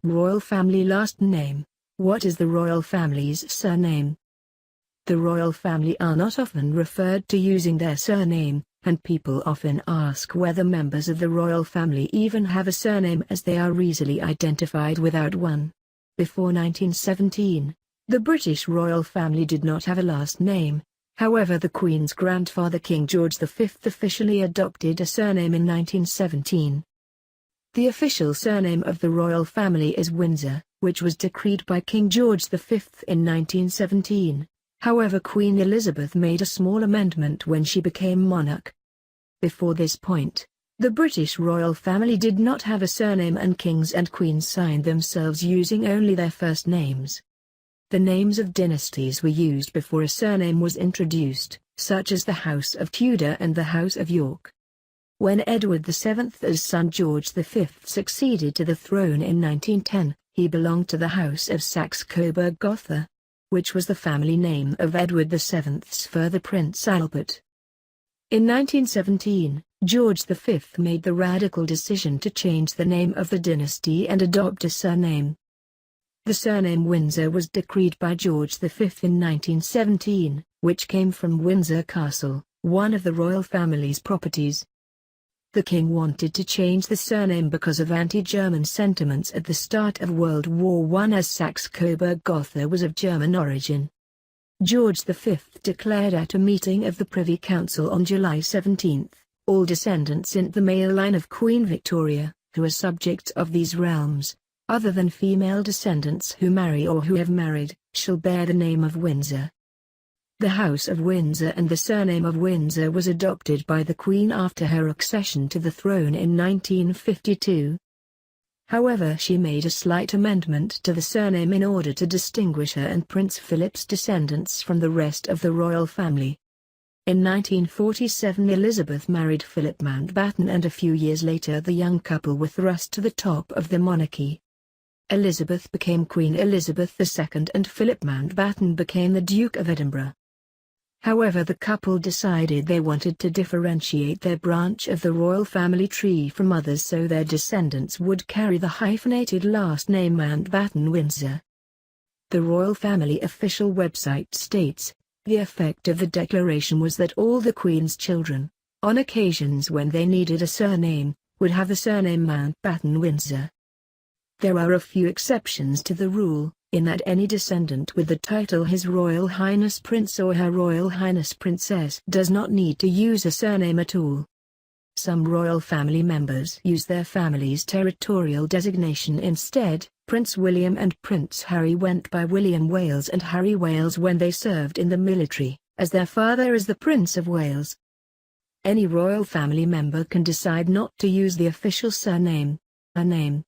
Royal family last name. What is the royal family's surname? The royal family are not often referred to using their surname, and people often ask whether members of the royal family even have a surname, as they are easily identified without one. Before 1917, the British royal family did not have a last name. However, the Queen's grandfather King George V officially adopted a surname in 1917. The official surname of the royal family is Windsor, which was decreed by King George V in 1917. However, Queen Elizabeth made a small amendment when she became monarch. Before this point, the British royal family did not have a surname, and kings and queens signed themselves using only their first names. The names of dynasties were used before a surname was introduced, such as the House of Tudor and the House of York. When Edward VII's son George V succeeded to the throne in 1910, he belonged to the House of Saxe-Coburg-Gotha, which was the family name of Edward VII's further Prince Albert. In 1917, George V made the radical decision to change the name of the dynasty and adopt a surname. The surname Windsor was decreed by George V in 1917, which came from Windsor Castle, one of the royal family's properties. The king wanted to change the surname because of anti-German sentiments at the start of World War I, as Saxe-Coburg-Gotha was of German origin. George V declared at a meeting of the Privy Council on July 17, all descendants in the male line of Queen Victoria, who are subjects of these realms, other than female descendants who marry or who have married, shall bear the name of Windsor. The House of Windsor and the surname of Windsor was adopted by the Queen after her accession to the throne in 1952. However, she made a slight amendment to the surname in order to distinguish her and Prince Philip's descendants from the rest of the royal family. In 1947, Elizabeth married Philip Mountbatten, and a few years later the young couple were thrust to the top of the monarchy. Elizabeth became Queen Elizabeth II and Philip Mountbatten became the Duke of Edinburgh. However, the couple decided they wanted to differentiate their branch of the royal family tree from others, so their descendants would carry the hyphenated last name Mountbatten-Windsor. The royal family official website states, the effect of the declaration was that all the Queen's children, on occasions when they needed a surname, would have the surname Mountbatten-Windsor. There are a few exceptions to the rule, in that any descendant with the title His Royal Highness Prince or Her Royal Highness Princess does not need to use a surname at all. Some royal family members use their family's territorial designation instead. Prince William and Prince Harry went by William Wales and Harry Wales when they served in the military, as their father is the Prince of Wales. Any royal family member can decide not to use the official surname, a name,